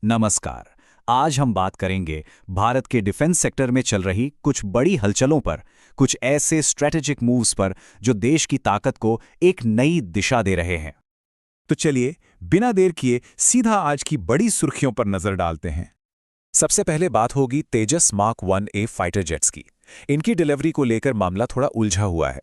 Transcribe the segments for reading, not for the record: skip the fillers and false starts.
नमस्कार। आज हम बात करेंगे भारत के डिफेंस सेक्टर में चल रही कुछ बड़ी हलचलों पर, कुछ ऐसे स्ट्रेटेजिक मूव्स पर जो देश की ताकत को एक नई दिशा दे रहे हैं। तो चलिए बिना देर किए सीधा आज की बड़ी सुर्खियों पर नजर डालते हैं। सबसे पहले बात होगी तेजस मार्क 1A फाइटर जेट्स की। इनकी डिलीवरी को लेकर मामला थोड़ा उलझा हुआ है।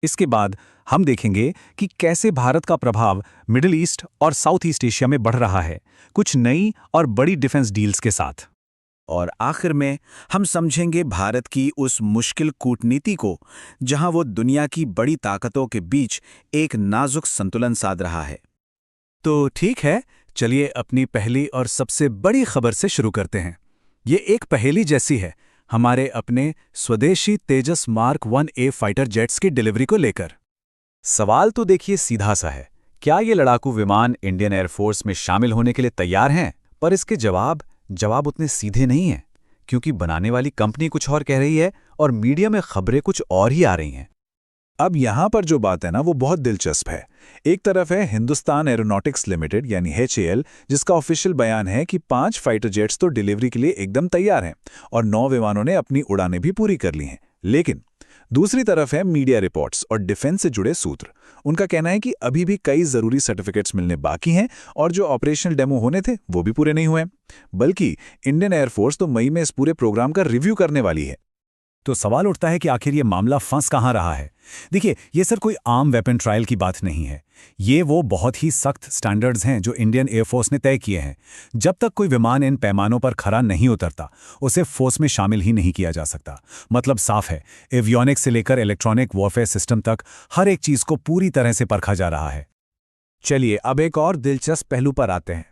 इसके बाद हम देखेंगे कि कैसे भारत का प्रभाव मिडिल ईस्ट और साउथ ईस्ट एशिया में बढ़ रहा है, कुछ नई और बड़ी डिफेंस डील्स के साथ। और आखिर में हम समझेंगे भारत की उस मुश्किल कूटनीति को जहां वो दुनिया की बड़ी ताकतों के बीच एक नाजुक संतुलन साध रहा है। तो ठीक है, चलिए अपनी पहली और सबसे बड़ी खबर से शुरू करते हैं। ये एक पहेली जैसी है, हमारे अपने स्वदेशी तेजस मार्क 1A फाइटर जेट्स की डिलीवरी को लेकर। सवाल तो देखिए सीधा सा है, क्या ये लड़ाकू विमान इंडियन एयरफोर्स में शामिल होने के लिए तैयार हैं? पर इसके जवाब उतने सीधे नहीं हैं, क्योंकि बनाने वाली कंपनी कुछ और कह रही है और मीडिया में खबरें कुछ और ही आ रही हैं। अब यहां पर जो बात है ना वो बहुत दिलचस्प है। एक तरफ है हिंदुस्तान एरोनॉटिक्स लिमिटेड यानी HAL, जिसका ऑफिशियल बयान है कि 5 फाइटर जेट्स तो डिलीवरी के लिए एकदम तैयार हैं और 9 विमानों ने अपनी उड़ानें भी पूरी कर ली हैं। लेकिन दूसरी तरफ है मीडिया रिपोर्ट्स और डिफेंस से जुड़े सूत्र। उनका कहना है कि अभी भी कई जरूरी सर्टिफिकेट्स मिलने बाकी हैं और जो ऑपरेशनल डेमो होने थे वो भी पूरे नहीं हुए, बल्कि इंडियन एयरफोर्स तो मई में इस पूरे प्रोग्राम का रिव्यू करने वाली है। तो सवाल उठता है कि आखिर ये मामला फंस कहाँ रहा है। देखिए, ये सर कोई आम वेपन ट्रायल की बात नहीं है। ये वो बहुत ही सख्त स्टैंडर्ड्स हैं जो इंडियन एयरफोर्स ने तय किए हैं। जब तक कोई विमान इन पैमानों पर खरा नहीं उतरता, उसे फोर्स में शामिल ही नहीं किया जा सकता। मतलब साफ है, एवियोनिक्स से लेकर इलेक्ट्रॉनिक वॉरफेयर सिस्टम तक हर एक चीज़ को पूरी तरह से परखा जा रहा है। चलिए अब एक और दिलचस्प पहलू पर आते हैं।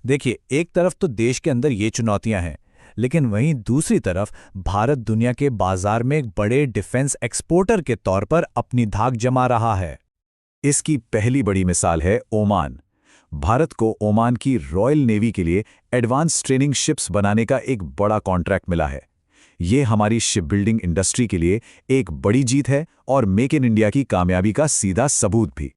देखिए, एक तरफ तो देश के अंदर ये चुनौतियां हैं, लेकिन वहीं दूसरी तरफ भारत दुनिया के बाजार में एक बड़े डिफेंस एक्सपोर्टर के तौर पर अपनी धाक जमा रहा है। इसकी पहली बड़ी मिसाल है ओमान। भारत को ओमान की रॉयल नेवी के लिए एडवांस ट्रेनिंग शिप्स बनाने का एक बड़ा कॉन्ट्रैक्ट मिला है। ये हमारी शिप बिल्डिंग इंडस्ट्री के लिए एक बड़ी जीत है और मेक इन इंडिया की कामयाबी का सीधा सबूत भी।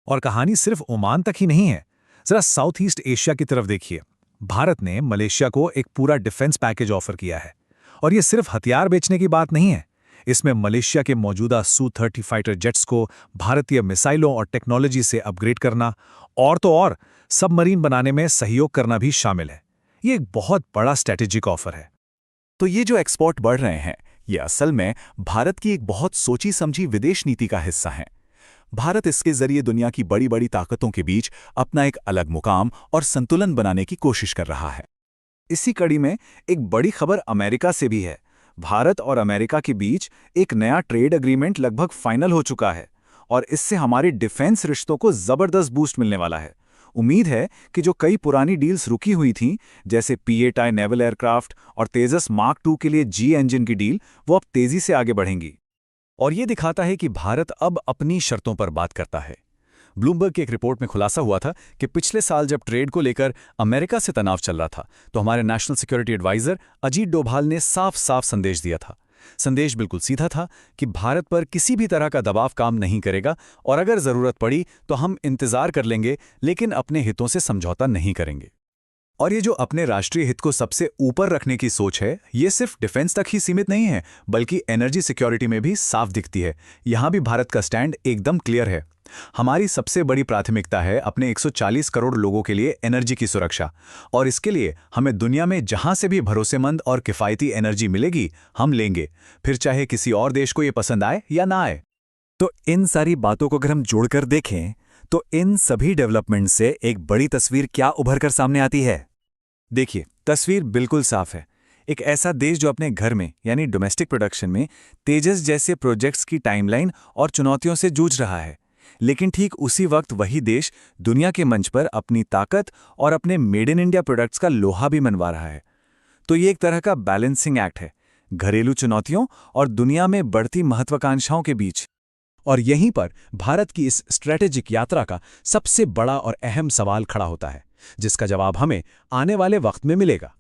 और कहानी सिर्फ ओमान तक ही नहीं है। जरा साउथ ईस्ट एशिया की तरफ देखिए। भारत ने मलेशिया को एक पूरा डिफेंस पैकेज ऑफर किया है। और ये सिर्फ हथियार बेचने की बात नहीं है। इसमें मलेशिया के मौजूदा Su-30 फाइटर जेट्स को भारतीय मिसाइलों और टेक्नोलॉजी से अपग्रेड करना और तो और सबमरीन बनाने में सहयोग करना भी शामिल है। ये एक बहुत बड़ा स्ट्रैटेजिक ऑफर है। तो ये जो एक्सपोर्ट बढ़ रहे हैं, ये असल में भारत की एक बहुत सोची समझी विदेश नीति का हिस्सा है। भारत इसके जरिए दुनिया की बड़ी बड़ी ताकतों के बीच अपना एक अलग मुकाम और संतुलन बनाने की कोशिश कर रहा है। इसी कड़ी में एक बड़ी खबर अमेरिका से भी है। भारत और अमेरिका के बीच एक नया ट्रेड एग्रीमेंट लगभग फाइनल हो चुका है और इससे हमारे डिफेंस रिश्तों को जबरदस्त बूस्ट मिलने वाला है। उम्मीद है कि जो कई पुरानी डील्स रुकी हुई थीं, जैसे P-8I नेवल एयरक्राफ्ट और तेजस मार्क 2 के लिए G इंजन की डील, वो अब तेजी से आगे बढ़ेंगी। और ये दिखाता है कि भारत अब अपनी शर्तों पर बात करता है। ब्लूमबर्ग की एक रिपोर्ट में खुलासा हुआ था कि पिछले साल जब ट्रेड को लेकर अमेरिका से तनाव चल रहा था, तो हमारे national security adviser Ajit Doval ने साफ साफ संदेश दिया था। संदेश बिल्कुल सीधा था कि भारत पर किसी भी तरह का दबाव काम नहीं करेगा और अगर जरूरत पड़ी तो हम इंतजार कर लेंगे, लेकिन अपने हितों से समझौता नहीं करेंगे। और ये जो अपने राष्ट्रीय हित को सबसे ऊपर रखने की सोच है, ये सिर्फ डिफेंस तक ही सीमित नहीं है, बल्कि एनर्जी सिक्योरिटी में भी साफ दिखती है। यहां भी भारत का स्टैंड एकदम क्लियर है। हमारी सबसे बड़ी प्राथमिकता है अपने 140 करोड़ लोगों के लिए एनर्जी की सुरक्षा, और इसके लिए हमें दुनिया में जहां से भी भरोसेमंद और किफ़ायती एनर्जी मिलेगी, हम लेंगे, फिर चाहे किसी और देश को ये पसंद आए या ना आए। तो इन सारी बातों को अगर हम जोड़कर देखें, तो इन सभी डेवलपमेंट से एक बड़ी तस्वीर क्या उभर कर सामने आती है? देखिए, तस्वीर बिल्कुल साफ है। एक ऐसा देश जो अपने घर में यानी डोमेस्टिक प्रोडक्शन में तेजस जैसे प्रोजेक्ट्स की टाइमलाइन और चुनौतियों से जूझ रहा है, लेकिन ठीक उसी वक्त वही देश दुनिया के मंच पर अपनी ताकत और अपने मेड इन इंडिया प्रोडक्ट्स का लोहा भी मनवा रहा है। तो ये एक तरह का बैलेंसिंग एक्ट है, घरेलू चुनौतियों और दुनिया में बढ़ती महत्वाकांक्षाओं के बीच। और यहीं पर भारत की इस स्ट्रैटेजिक यात्रा का सबसे बड़ा और अहम सवाल खड़ा होता है, जिसका जवाब हमें आने वाले वक्त में मिलेगा।